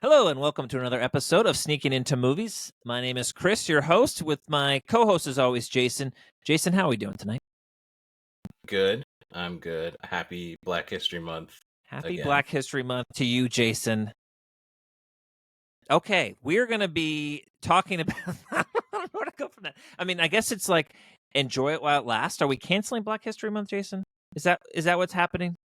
Hello and welcome to another episode of Sneaking Into Movies. My name is Chris, your host, with my co-host as always, Jason. Jason, how are we doing tonight? Good. I'm good. Happy Black History Month. Happy again. Black History Month to you, Jason. Okay, we're going to be talking about I don't know where to go from that. I mean, I guess it's like enjoy it while it lasts. Are we canceling Black History Month, Jason? Is that what's happening?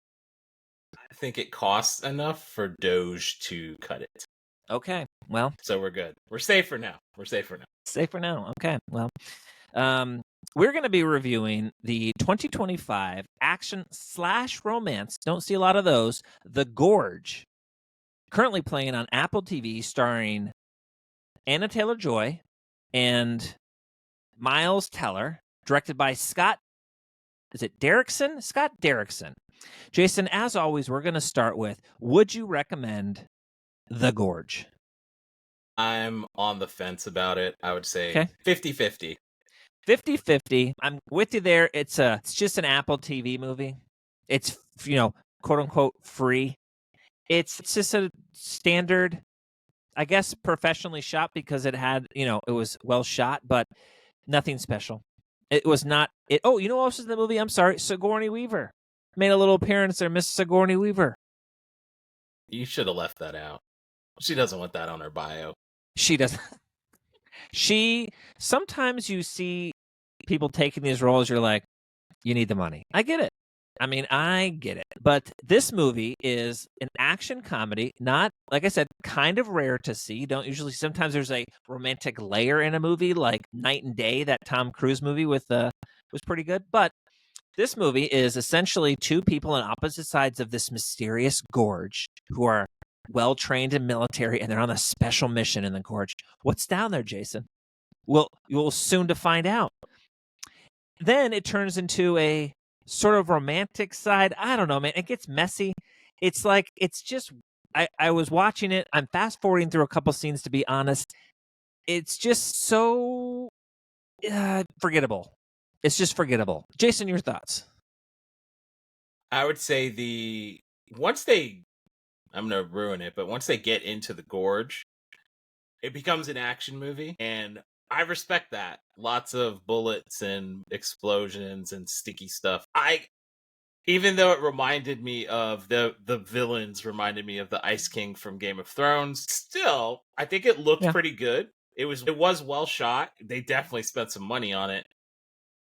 I think it costs enough for Doge to cut it. Okay, well. So we're good. We're safe for now. Safe for now. Okay, well. We're going to be reviewing the 2025 action/romance. Don't see a lot of those. The Gorge. Currently playing on Apple TV, starring Anya Taylor-Joy and Miles Teller, directed by Scott. Is it Derrickson? Scott Derrickson. Jason, as always, we're going to start with, would you recommend The Gorge? I'm on the fence about it. I would say 50-50. 50-50. I'm with you there. It's just an Apple TV movie. It's, quote unquote free. It's just a standard, I guess, professionally shot because it had, it was well shot, but nothing special. It was not it. Oh, you know what else is in the movie? I'm sorry. Sigourney Weaver made a little appearance there, Miss Sigourney Weaver. You should have left that out. She doesn't want that on her bio. She doesn't. Sometimes you see people taking these roles, you're like, you need the money. I get it. I get it. But this movie is an action comedy, not, like I said, kind of rare to see. Don't usually, sometimes there's a romantic layer in a movie like Night and Day, that Tom Cruise movie was pretty good. But this movie is essentially two people on opposite sides of this mysterious gorge who are well-trained in military, and they're on a special mission in the gorge. What's down there, Jason? You'll soon to find out. Then it turns into a sort of romantic side. I don't know, man. It gets messy. It's like, it's just, I was watching it. I'm fast forwarding through a couple scenes, to be honest. It's just so forgettable. It's just forgettable. Jason, your thoughts? I would say I'm going to ruin it, but once they get into the gorge, it becomes an action movie, and I respect that. Lots of bullets and explosions and sticky stuff. Even though it reminded me of the villains, reminded me of the Ice King from Game of Thrones, still, I think it looked pretty good. It was well shot. They definitely spent some money on it.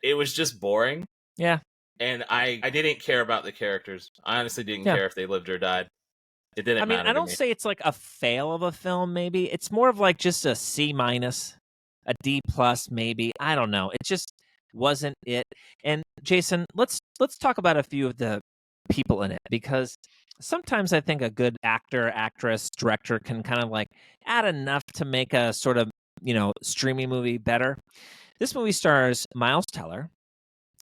It was just boring. Yeah. And I didn't care about the characters. I honestly didn't care if they lived or died. It didn't matter. I don't say it's like a fail of a film, maybe. It's more of like just a C-, a D+, maybe. I don't know. It just wasn't it. And Jason, let's talk about a few of the people in it, because sometimes I think a good actor, actress, director can kind of like add enough to make a sort of, streaming movie better. This movie stars Miles Teller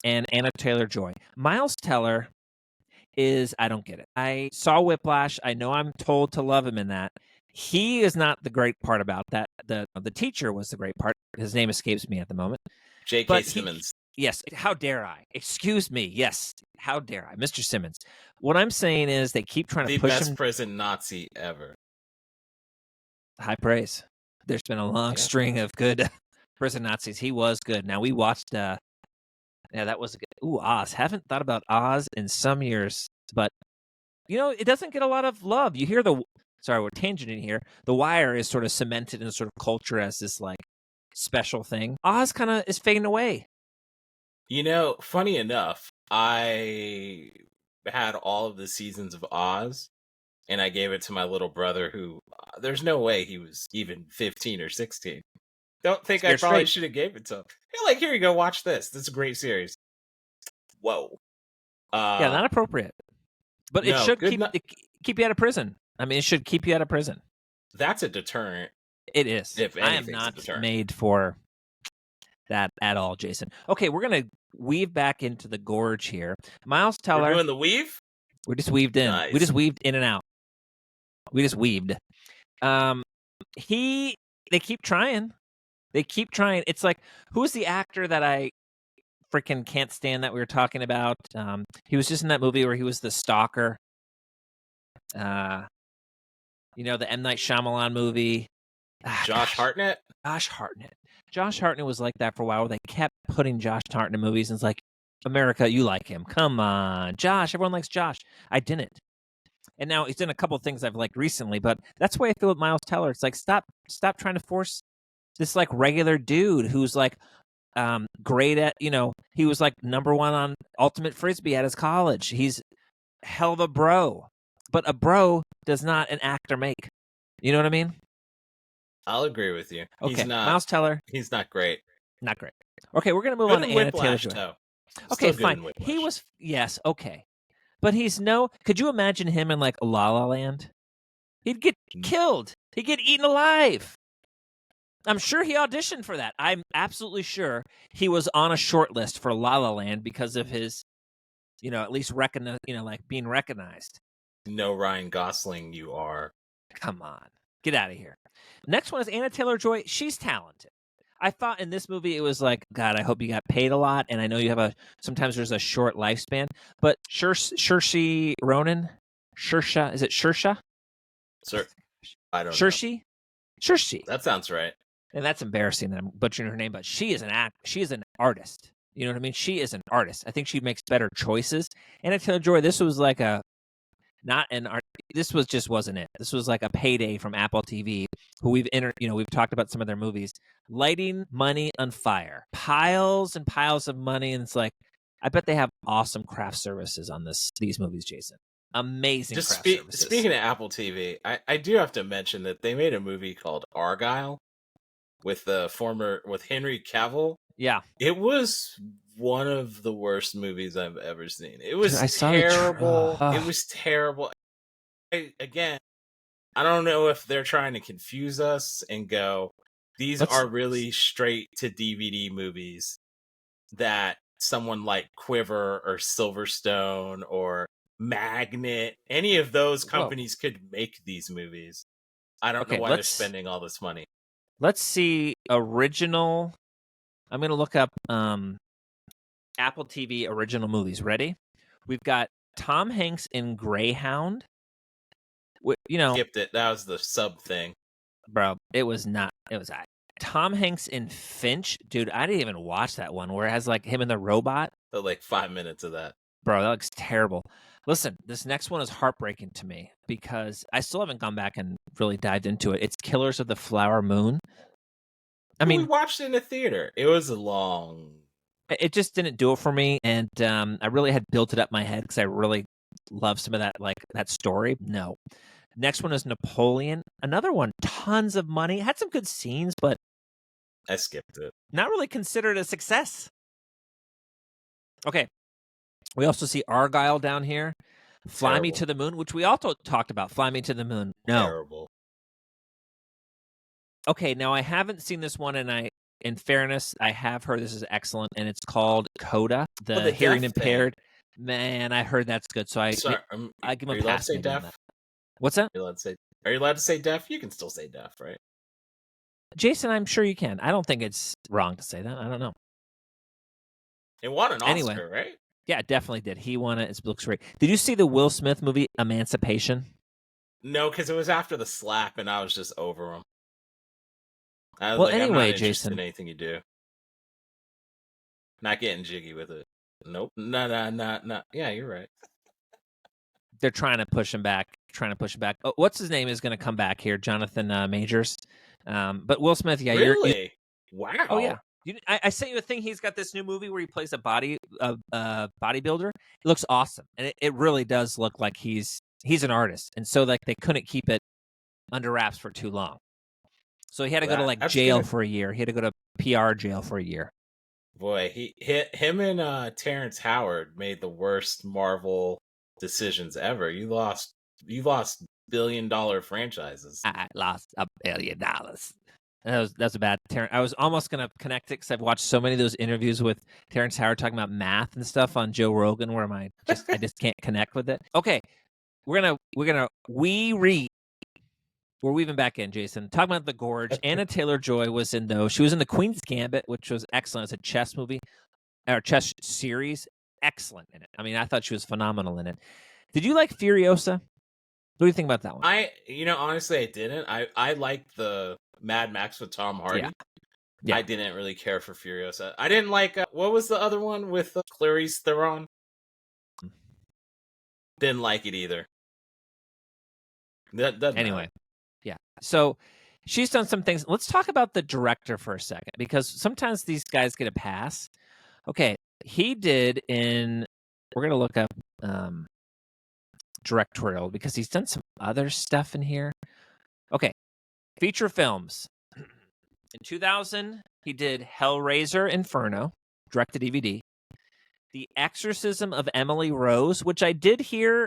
and Anya Taylor-Joy. Miles Teller I don't get it. I saw Whiplash. I know I'm told to love him in that. He is not the great part about that. The teacher was the great part. His name escapes me at the moment. J.K. Simmons. Yes. How dare I? Excuse me. Yes. How dare I? Mr. Simmons. What I'm saying is they keep trying to push him. The best prison Nazi ever. High praise. There's been a long string of good prison Nazis. He was good. Now, we watched... that was a good... Ooh, Oz. Haven't thought about Oz in some years, but, it doesn't get a lot of love. You hear sorry, we're tangenting here. The Wire is sort of cemented in sort of culture as this, like, special thing. Oz kind of is fading away. Funny enough, I had all of the seasons of Oz, and I gave it to my little brother, who, there's no way he was even 15 or 16. Don't think I probably should have gave it to him. Hey, here you go, watch this. This is a great series. Whoa. Yeah, not appropriate. But it should keep you out of prison. It should keep you out of prison. That's a deterrent. It is. I am not made for that at all, Jason. Okay, we're going to weave back into the gorge here. Miles Teller. We're doing the weave? We just weaved in. Nice. We just weaved in and out. We just weaved. They keep trying. It's like, who's the actor that I freaking can't stand that we were talking about? He was just in that movie where he was the stalker. the M. Night Shyamalan movie. Josh Hartnett? Josh Hartnett. Josh Hartnett was like that for a while, where they kept putting Josh Hartnett in movies, and it's like, America, you like him. Come on. Josh, everyone likes Josh. I didn't. And now he's done a couple of things I've liked recently, but that's the way I feel with Miles Teller. It's like, stop trying to force this like regular dude who's like great at, he was like number one on Ultimate Frisbee at his college. He's hell of a bro, but a bro does not an actor make. You know what I mean? I'll agree with you. Okay, He's not, Miles Teller. He's not great. Not great. Okay, we're going to move Good on to in Anya Whiplash, Taylor-Joy. though. Okay, Still fine. He was, yes, okay. But could you imagine him in like La La Land? He'd get killed. He'd get eaten alive. I'm sure he auditioned for that. I'm absolutely sure he was on a short list for La La Land because of his, at least like being recognized. No Ryan Gosling, you are. Come on. Get out of here. Next one is Anya Taylor-Joy. She's talented. I thought in this movie it was like, God, I hope you got paid a lot, and I know you have sometimes there's a short lifespan, but Saoirse Ronan? Is it Saoirse? Sir, I don't know. Saoirse. That sounds right. And that's embarrassing that I'm butchering her name, but she is she is an artist. You know what I mean? She is an artist. I think she makes better choices. Anya Taylor-Joy, this was like this wasn't it. This was like a payday from Apple TV, who we've talked about some of their movies, lighting money on fire, piles and piles of money, and it's like, I bet they have awesome craft services on these movies, Jason. Amazing craft services. Speaking of Apple TV, I do have to mention that they made a movie called Argylle with Henry Cavill. Yeah, it was one of the worst movies I've ever seen. It was terrible. It was terrible. Again, I don't know if they're trying to confuse us and go, these are really straight to DVD movies that someone like Quiver or Silverstone or Magnet, any of those companies could make these movies. I don't know why they're spending all this money. Let's see original. I'm going to look up Apple TV original movies. Ready? We've got Tom Hanks in Greyhound. Skipped it. That was the sub thing. Bro, it was not. It was Tom Hanks in Finch. Dude, I didn't even watch that one where it has like him and the robot. Like 5 minutes of that. Bro, that looks terrible. Listen, this next one is heartbreaking to me because I still haven't gone back and really dived into it. It's Killers of the Flower Moon. We watched it in the theater. It was long. It just didn't do it for me, and I really had built it up in my head because I really love some of that, like that story. No. Next one is Napoleon. Another one, tons of money. Had some good scenes, but I skipped it. Not really considered a success. Okay. We also see Argylle down here. Fly Me to the Moon, which we also talked about. Fly Me to the Moon. No. Terrible. Okay, now I haven't seen this one, and in fairness, I have heard this is excellent, and it's called Coda, the hearing impaired. Man, I heard that's good, so I give him a pass. Say deaf? What's that? Are you allowed to say deaf? You can still say deaf, right? Jason, I'm sure you can. I don't think it's wrong to say that. I don't know. It won an Oscar, right? Yeah, it definitely did. He won it. It looks great. Did you see the Will Smith movie, Emancipation? No, because it was after the slap, and I was just over him. I'm not interested Jason, in anything you do. Not getting jiggy with it. Nope. No. Yeah, you're right. They're trying to push him back. Oh, what's his name is going to come back here? Jonathan Majors. But Will Smith, yeah. Really? Wow. Oh, yeah. I sent you a thing. He's got this new movie where he plays a bodybuilder. It looks awesome. And it really does look like he's an artist. And so like they couldn't keep it under wraps for too long. So he had to go to jail for a year. He had to go to PR jail for a year. Boy, him and Terrence Howard made the worst Marvel decisions ever. You lost $1 billion franchises. I lost $1 billion. That's a bad Terrence. I was almost gonna connect it because I've watched so many of those interviews with Terrence Howard talking about math and stuff on Joe Rogan, where I just can't connect with it. Okay, we're gonna we're weaving back in, Jason. Talking about the Gorge. Anya Taylor-Joy was in those. She was in the Queen's Gambit, which was excellent. It's a chess movie or chess series. Excellent in it. I mean, I thought she was phenomenal in it. Did you like Furiosa? What do you think about that one? Honestly, I didn't. I liked the Mad Max with Tom Hardy. Yeah. I didn't really care for Furiosa. I didn't like what was the other one with Clarice Theron? Didn't like it either. That doesn't Anyway, matter. yeah. So she's done some things. Let's talk about the director for a second, because sometimes these guys get a pass. Okay, he did in. We're gonna look up directorial because he's done some other stuff in here. Okay, feature films. In 2000, he did Hellraiser Inferno, direct to DVD. The Exorcism of Emily Rose, which I did hear,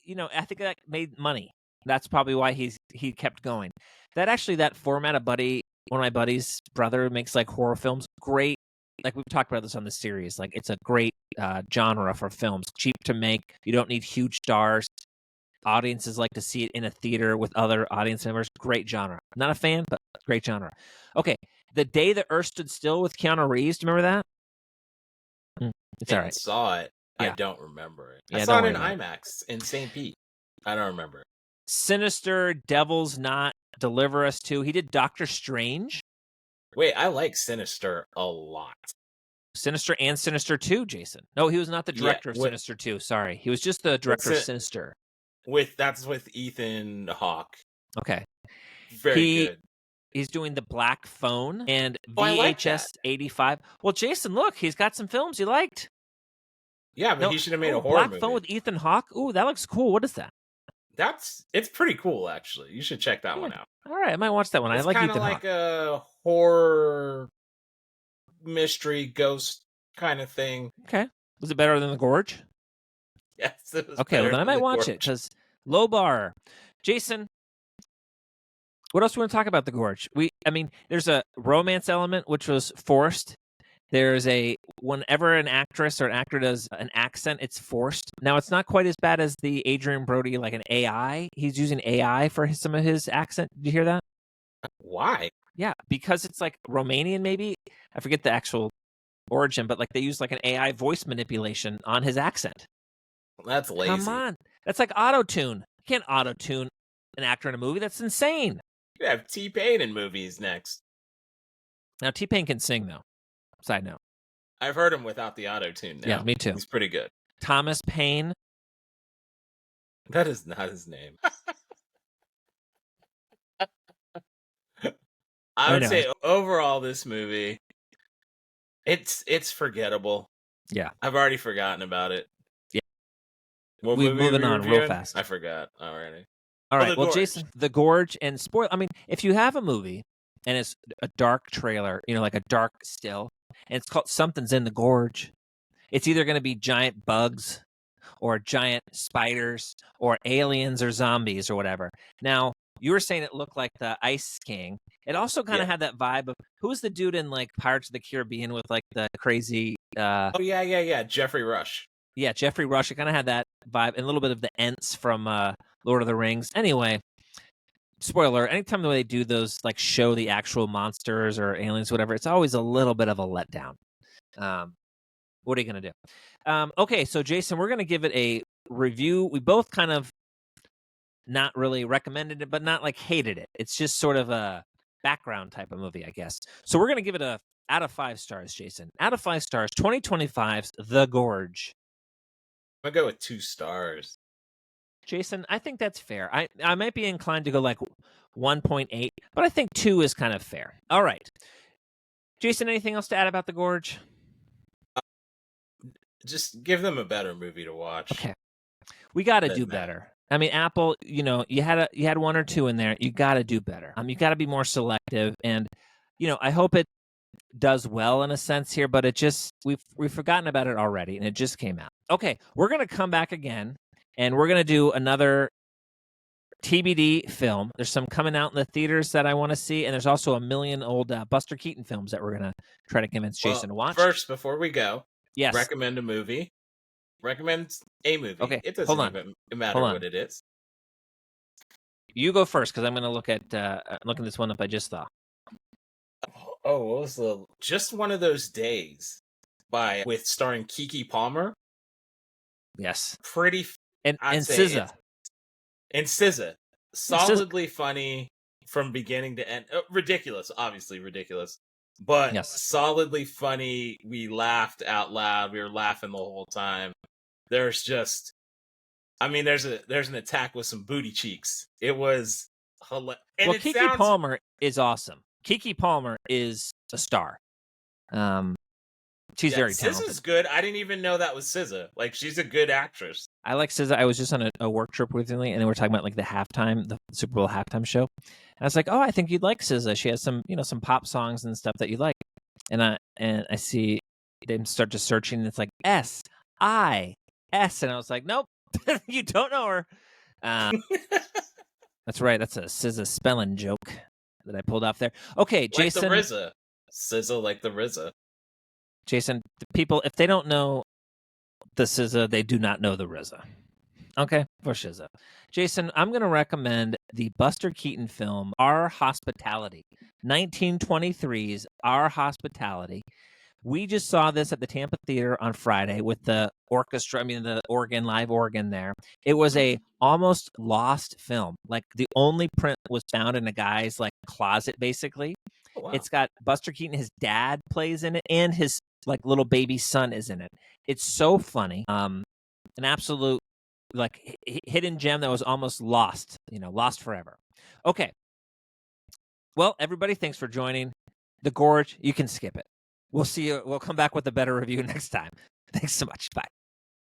I think that made money. That's probably why he kept going. That format, one of my buddies' brother makes like horror films. Great, like we've talked about this on the series. Like it's a great genre for films. Cheap to make. You don't need huge stars. Audiences like to see it in a theater with other audience members. Great genre. Not a fan, but great genre. Okay, The Day the Earth Stood Still with Keanu Reeves. Do you remember that? It's all right. Saw it. Yeah. I don't remember it. Yeah, I saw don't it in worry IMAX in St. Pete. I don't remember it. Sinister, Devil's Not, Deliver Us 2. He did Doctor Strange. Wait, I like Sinister a lot. Sinister and Sinister 2, Jason. No, he was not the director of Sinister 2. Sorry. He was just the director of Sinister. That's with Ethan Hawke. Okay. Very good. He's doing The Black Phone and VHS 85. Well, Jason, look, he's got some films you liked. Yeah, but he should have made a horror movie. Black Phone with Ethan Hawke. Ooh, that looks cool. What is that? It's pretty cool, actually. You should check that one out. All right, I might watch that one. I like Ethan Hawke. It's kind of like a horror mystery ghost kind of thing. Okay. Was it better than The Gorge? Yes, it was. Okay, well then I might watch it because low bar. Jason, what else do we want to talk about The Gorge? There's a romance element which was forced. There's whenever an actress or an actor does an accent, it's forced. Now, it's not quite as bad as the Adrian Brody, like an AI. He's using AI for some of his accent. Did you hear that? Why? Yeah, because it's like Romanian, maybe. I forget the actual origin, but like they use like an AI voice manipulation on his accent. That's lazy. Come on. That's like auto-tune. You can't auto-tune an actor in a movie. That's insane. You have T-Pain in movies next. Now, T-Pain can sing, though. Side note. I've heard him without the auto-tune now. Yeah, me too. He's pretty good. Thomas Paine. That is not his name. I would say overall this movie, it's forgettable. Yeah. I've already forgotten about it. Yeah. We're moving on real fast. I forgot already. All right. Well, Jason, The Gorge and spoil. If you have a movie and it's a dark trailer, like a dark still, and it's called Something's in the Gorge, it's either going to be giant bugs or giant spiders or aliens or zombies or whatever. Now, you were saying it looked like the Ice King. It also kind of had that vibe of who's the dude in like Pirates of the Caribbean with like the crazy. Yeah. Jeffrey Rush. Yeah, Jeffrey Rush. It kind of had that vibe and a little bit of the Ents from Lord of the Rings. Anyway, spoiler: anytime they do those, like show the actual monsters or aliens, whatever, it's always a little bit of a letdown. What are you gonna do? Okay, so Jason, we're gonna give it a review. We both kind of not really recommended it, but not like hated it. It's just sort of a background type of movie, I guess. So we're going to give it a out of 5 stars, Jason. Out of 5 stars, 2025's The Gorge. I'm going to go with 2 stars. Jason, I think that's fair. I might be inclined to go like 1.8, but I think 2 is kind of fair. All right. Jason, anything else to add about The Gorge? Just give them a better movie to watch. Okay. We got to do better. Apple, you had 1 or 2 in there. You got to do better. You got to be more selective. And, I hope it does well in a sense here, but we've forgotten about it already, and it just came out. Okay, we're going to come back again, and we're going to do another TBD film. There's some coming out in the theaters that I want to see, and there's also a million old Buster Keaton films that we're going to try to convince Jason to watch. First, before we go, yes, recommend a movie. Recommend a movie. Okay, it doesn't even matter what it is. You go first, because I'm going to look at this one up I just saw. Oh, what was Just One of Those Days with starring Keke Palmer? Yes, Pretty and SZA. And SZA, solidly funny from beginning to end. Ridiculous, obviously ridiculous, but Yes. solidly funny. We laughed out loud. We were laughing the whole time. There's just, I mean, there's an attack with some booty cheeks. It was hilarious. And Well, it Keke sounds Palmer is awesome. Keke Palmer is a star. She's very talented. SZA's good. I didn't even know that was SZA. Like, she's a good actress. I like SZA. I was just on a work trip recently, and they were talking about like the Super Bowl halftime show. And I was like, "Oh, I think you'd like SZA. She has some, some pop songs and stuff that you like." And I see them start just searching, and it's like SIS, and I was like, "Nope, you don't know her." That's right. That's a SZA spelling joke that I pulled off there. Okay, Jason. Like the RZA. SZA like the RZA. Jason, the people, if they don't know the SZA, they do not know the RZA. Okay, for SZA. Jason, I'm going to recommend the Buster Keaton film, Our Hospitality, 1923's Our Hospitality. We just saw this at the Tampa Theater on Friday with the orchestra, the live organ there. It was a almost lost film. Like, the only print was found in a guy's like closet, basically. Oh, wow. It's got Buster Keaton, his dad plays in it, and his like little baby son is in it. It's so funny. An absolute like hidden gem that was almost lost, lost forever. Okay. Well, everybody, thanks for joining The Gorge. You can skip it. We'll see you. We'll come back with a better review next time. Thanks so much. Bye.